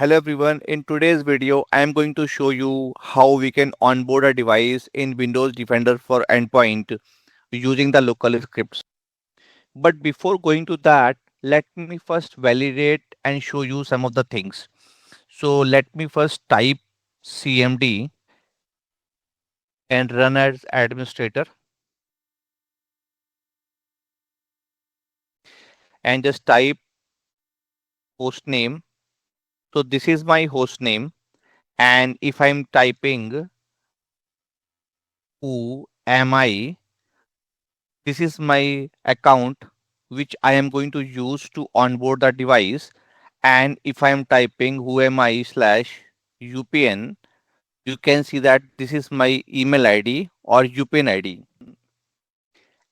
Hello everyone, in today's video I am going to show you how we can onboard a device in Windows Defender for Endpoint using the local scripts. But before going to that, let me first validate and show you some of the things. So let me first type CMD and run as administrator and just type host name. So this is my host name, and if I'm typing who am I, this is my account which I am going to use to onboard the device. And if I am typing who am I slash UPN, you can see that this is my email ID or UPN ID.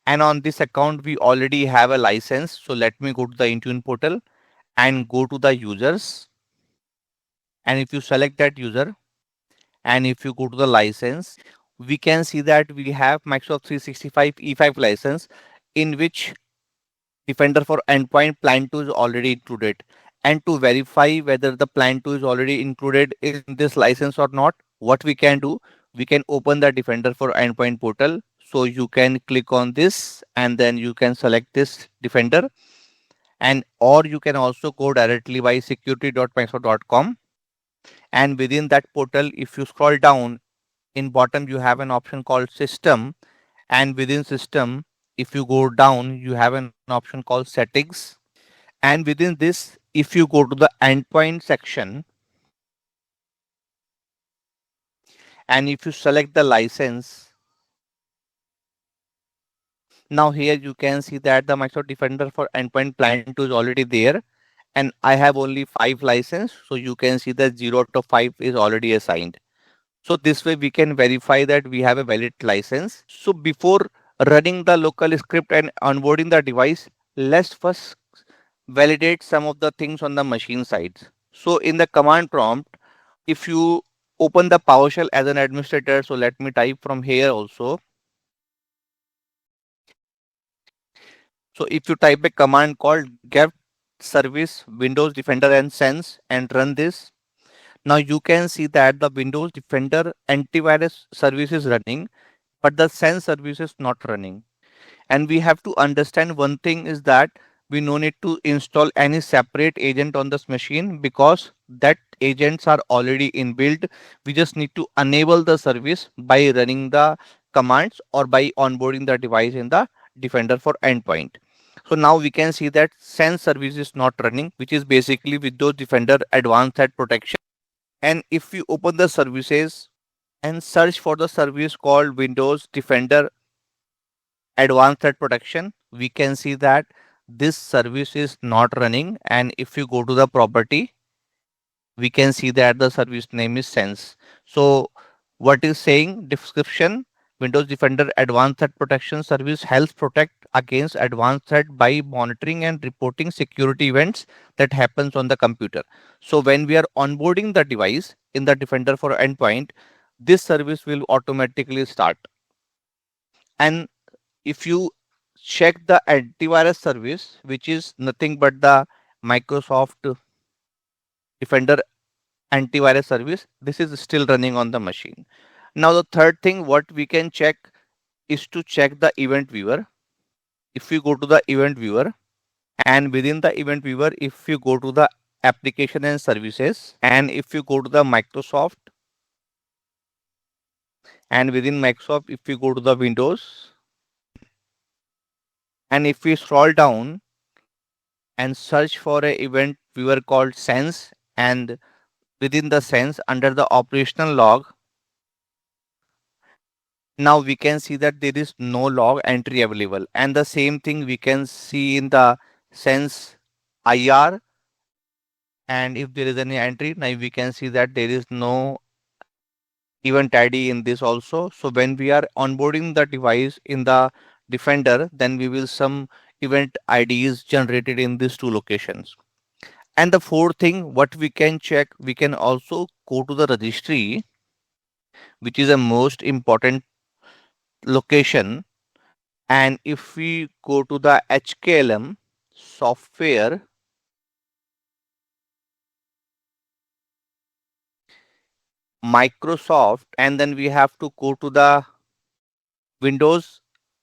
And on this account, we already have a license. So let me go to the Intune portal and go to the users. And if you select that user and if you go to the license, we can see that we have Microsoft 365 E5 license in which Defender for Endpoint Plan 2 is already included. And to verify whether the Plan 2 is already included in this license or not, what we can do, we can open the Defender for Endpoint portal. So you can click on this and then you can select this Defender, and or you can also go directly by security.microsoft.com, and within that portal, if you scroll down in bottom, you have an option called System, and within System, if you go down, you have an option called Settings. And within this, if you go to the endpoint section and if you select the license, now here you can see that the Microsoft Defender for Endpoint Plan 2 is already there. And I have only 5 license. So you can see that 0 to 5 is already assigned. So this way we can verify that we have a valid license. So before running the local script and onboarding the device, let's first validate some of the things on the machine side. So in the command prompt, if you open the PowerShell as an administrator, so let me type from here also. So if you type a command called get service Windows Defender and sense and run this, now you can see that the Windows Defender antivirus service is running, but the sense service is not running. And we have to understand one thing is that we no need to install any separate agent on this machine because that agents are already inbuilt. We just need to enable the service by running the commands or by onboarding the device in the Defender for Endpoint. So now we can see that sense service is not running, which is basically Windows Defender Advanced Threat Protection. And if you open the services and search for the service called Windows Defender Advanced Threat Protection, we can see that this service is not running. And if you go to the property, we can see that the service name is sense. So what is saying description, Windows Defender Advanced Threat Protection Service helps protect against advanced threat by monitoring and reporting security events that happens on the computer. So when we are onboarding the device in the Defender for Endpoint, this service will automatically start. And if you check the antivirus service, which is nothing but the Microsoft Defender antivirus service, this is still running on the machine. Now the third thing what we can check is to check the event viewer. If you go to the event viewer and within the event viewer, if you go to the application and services and if you go to the Microsoft and within Microsoft, if you go to the Windows and if we scroll down and search for a event viewer called sense, and within the sense under the operational log, now we can see that there is no log entry available. And the same thing we can see in the sense IR, and if there is any entry, now we can see that there is no event ID in this also. So when we are onboarding the device in the Defender, then we will some event IDs generated in these two locations. And the fourth thing, what we can check, we can also go to the registry, which is a most important location. And if we go to the HKLM software, Microsoft, and then we have to go to the Windows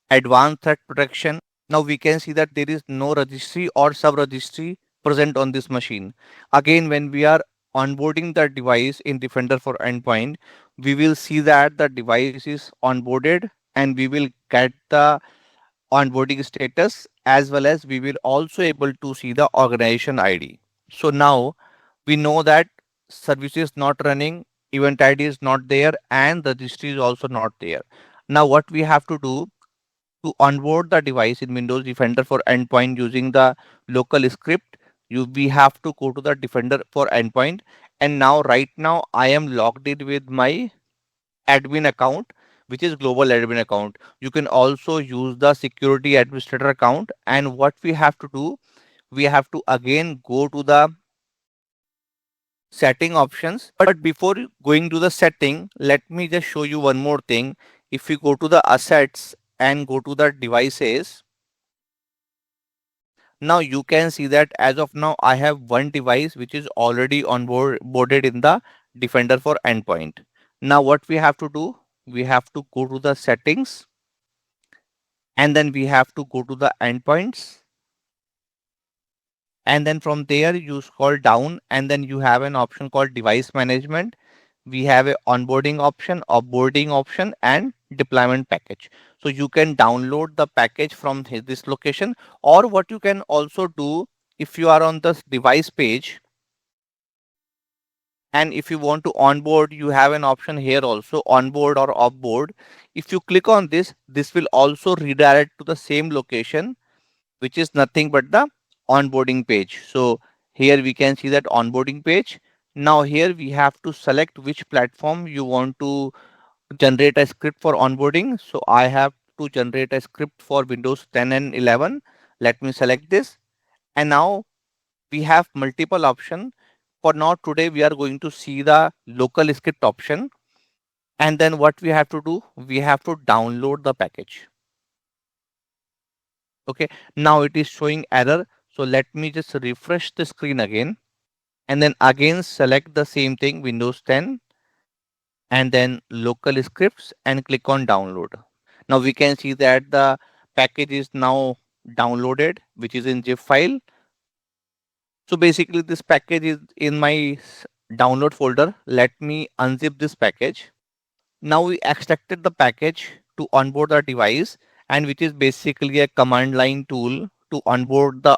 Advanced Threat Protection. Now we can see that there is no registry or sub-registry present on this machine. Again, when we are onboarding the device in Defender for Endpoint, we will see that the device is onboarded and we will get the onboarding status, as well as we will also able to see the organization ID. So now we know that service is not running, event ID is not there, and the registry is also not there. Now what we have to do to onboard the device in Windows Defender for Endpoint using the local script, we have to go to the Defender for Endpoint. And now right now I am logged in with my admin account, which is global admin account. You can also use the security administrator account. And what we have to do, we have to again go to the setting options. But before going to the setting, let me just show you one more thing. If you go to the assets and go to the devices, now you can see that as of now I have one device which is already onboarded in the Defender for Endpoint. Now what we have to do, we have to go to the settings, and then we have to go to the endpoints, and then from there you scroll down, and then you have an option called device management. We have a onboarding option, offboarding option, and deployment package. So you can download the package from this location, or what you can also do, if you are on the device page and if you want to onboard, you have an option here also, onboard or offboard. If you click on this, this will also redirect to the same location, which is nothing but the onboarding page. So here we can see that onboarding page. Now here we have to select which platform you want to generate a script for onboarding. So I have to generate a script for Windows 10 and 11. Let me select this. And now we have multiple options. For now today we are going to see the local script option. And then what we have to do, we have to download the package. Okay, now it is showing error. So let me just refresh the screen again, and then again select the same thing, Windows 10, and then local scripts, and click on download. Now we can see that the package is now downloaded, which is in zip file. So basically this package is in my download folder. Let me unzip this package. Now we extracted the package to onboard the device, and which is basically a command line tool to onboard the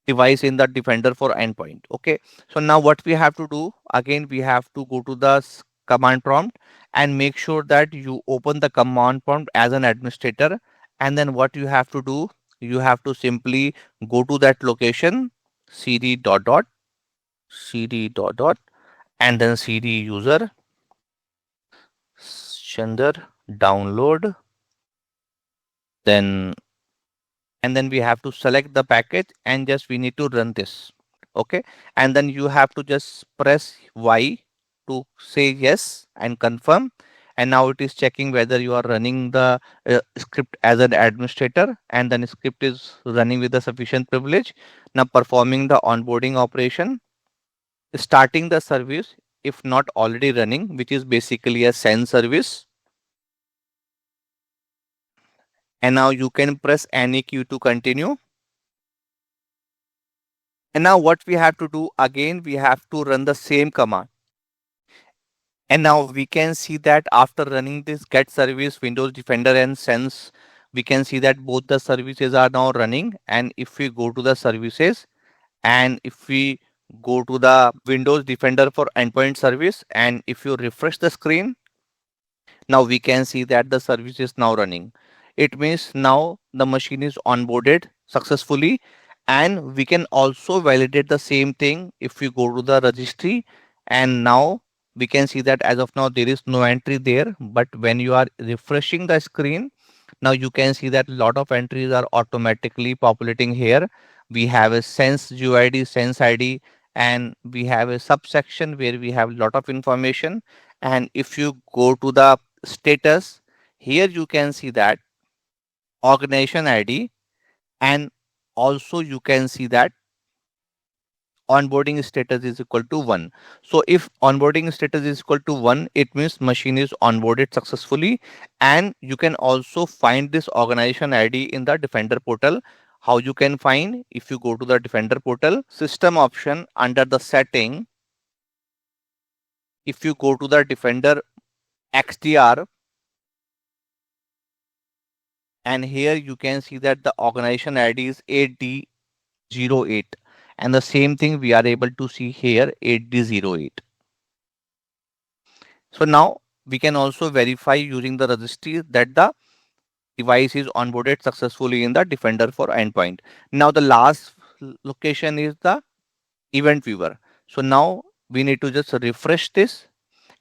device in the Defender for Endpoint. Okay, so now what we have to do, again we have to go to the command prompt and make sure that you open the command prompt as an administrator. And then what you have to do, you have to simply go to that location, cd dot dot cd dot dot, and then cd user Chandar download, then and then we have to select the package and just we need to run this. Okay, and then you have to just press Y to say yes and confirm. And now it is checking whether you are running the script as an administrator, and then script is running with the sufficient privilege. Now performing the onboarding operation, starting the service if not already running, which is basically a send service. And now you can press any key to continue. And now what we have to do, again we have to run the same command. And now we can see that after running this get service, Windows Defender and Sense, we can see that both the services are now running. And if we go to the services, and if we go to the Windows Defender for Endpoint service, and if you refresh the screen, now we can see that the service is now running. It means now the machine is onboarded successfully. And we can also validate the same thing if we go to the registry. And now we can see that as of now there is no entry there, but when you are refreshing the screen, now you can see that a lot of entries are automatically populating here. We have a sense UID, sense ID, and we have a subsection where we have a lot of information. And if you go to the status, here you can see that organization ID, and also you can see that onboarding status is equal to 1. So if onboarding status is equal to 1, it means machine is onboarded successfully. And you can also find this organization ID in the Defender portal. How you can find? If you go to the Defender portal, system option under the setting, if you go to the Defender XDR, and here you can see that the organization ID is 8D08, and the same thing we are able to see here, 8D08. So now we can also verify using the registry that the device is onboarded successfully in the Defender for Endpoint. Now the last location is the event viewer. So now we need to just refresh this,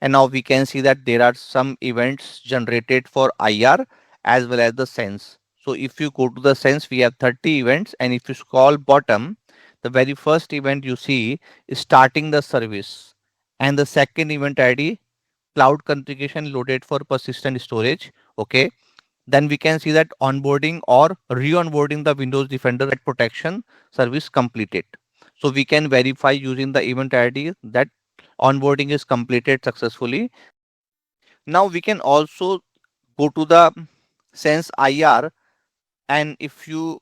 and now we can see that there are some events generated for IR as well as the sense. So if you go to the sense, we have 30 events, and if you scroll bottom, the very first event you see is starting the service, and the second event ID, cloud configuration loaded for persistent storage. Okay, then we can see that onboarding or re-onboarding the Windows Defender protection service completed. So we can verify using the event ID that onboarding is completed successfully. Now we can also go to the Sense IR, and if you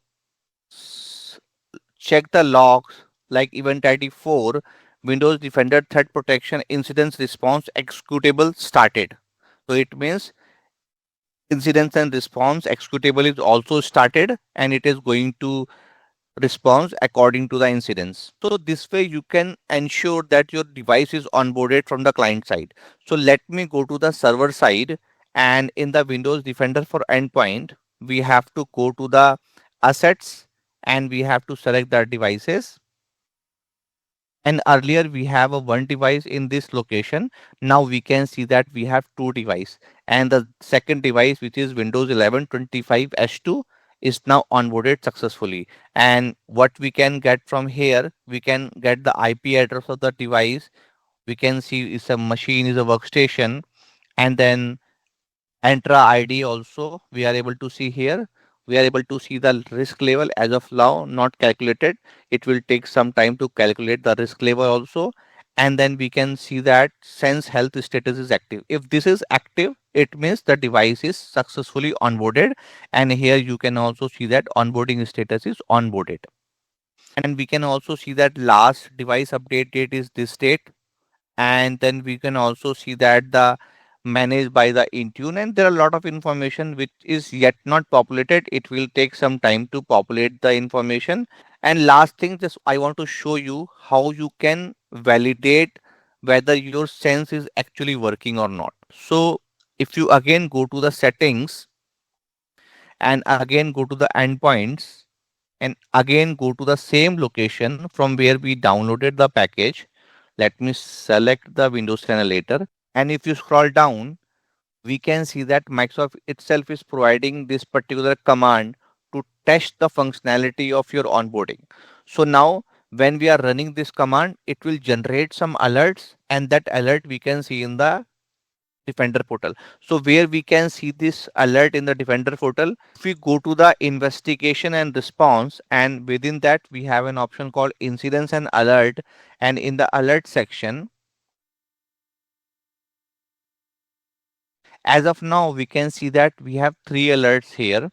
check the logs like event ID 4, Windows Defender threat protection incident response executable started. So it means incidents and response executable is also started, and it is going to respond according to the incidents. So this way you can ensure that your device is onboarded from the client side. So let me go to the server side, and in the Windows Defender for Endpoint, we have to go to the assets, and we have to select the devices. And earlier we have a one device in this location. Now we can see that we have two devices, and the second device, which is Windows 11 25H2, is now onboarded successfully. And what we can get from here, we can get the IP address of the device. We can see it's a machine, is a workstation, and then Entra ID also we are able to see here. We are able to see the risk level as of now not calculated. It will take some time to calculate the risk level also. And then we can see that sense health status is active. If this is active, it means the device is successfully onboarded. And here you can also see that onboarding status is onboarded. And we can also see that last device update date is this date, and then we can also see that the managed by the Intune, and there are a lot of information which is yet not populated. It will take some time to populate the information. And last thing, just I want to show you how you can validate whether your sense is actually working or not. So if you again go to the settings, and again go to the endpoints, and again go to the same location from where we downloaded the package. Let me select the Windows Generator. And if you scroll down, we can see that Microsoft itself is providing this particular command to test the functionality of your onboarding. So now when we are running this command, it will generate some alerts, and that alert we can see in the Defender portal. So where we can see this alert in the Defender portal, if we go to the investigation and response, and within that we have an option called incidents and alert, and in the alert section, as of now we can see that we have three alerts here.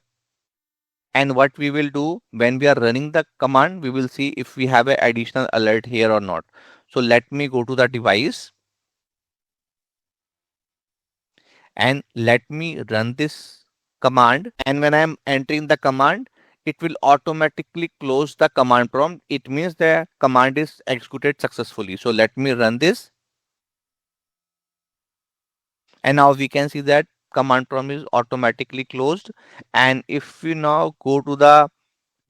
And what we will do when we are running the command, we will see if we have an additional alert here or not. So let me go to the device, and let me run this command. And when I am entering the command, it will automatically close the command prompt. It means the command is executed successfully. So let me run this, and now we can see that command prompt is automatically closed. And if we now go to the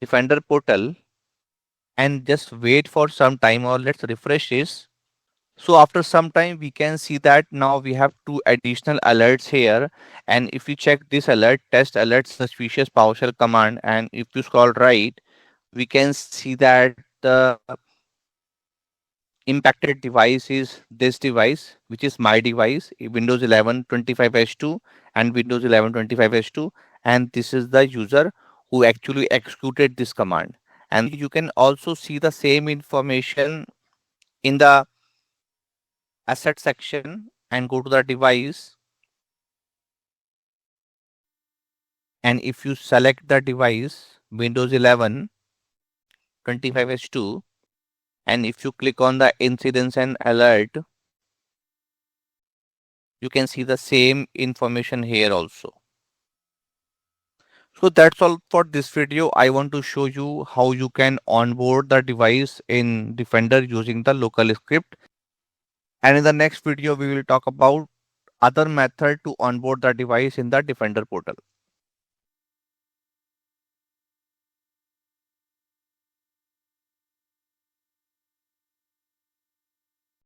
Defender portal and just wait for some time, or let's refresh this. So after some time, we can see that now we have two additional alerts here. And if we check this alert, test alert suspicious PowerShell command, and if you scroll right, we can see that the impacted device is this device, which is my device, Windows 11 25H2 and Windows 11 25H2. And this is the user who actually executed this command. And you can also see the same information in the asset section and go to the device. And if you select the device, Windows 11 25H2, and if you click on the incidents and alert, you can see the same information here also. So that's all for this video. I want to show you how you can onboard the device in Defender using the local script. And in the next video, we will talk about other method to onboard the device in the Defender portal.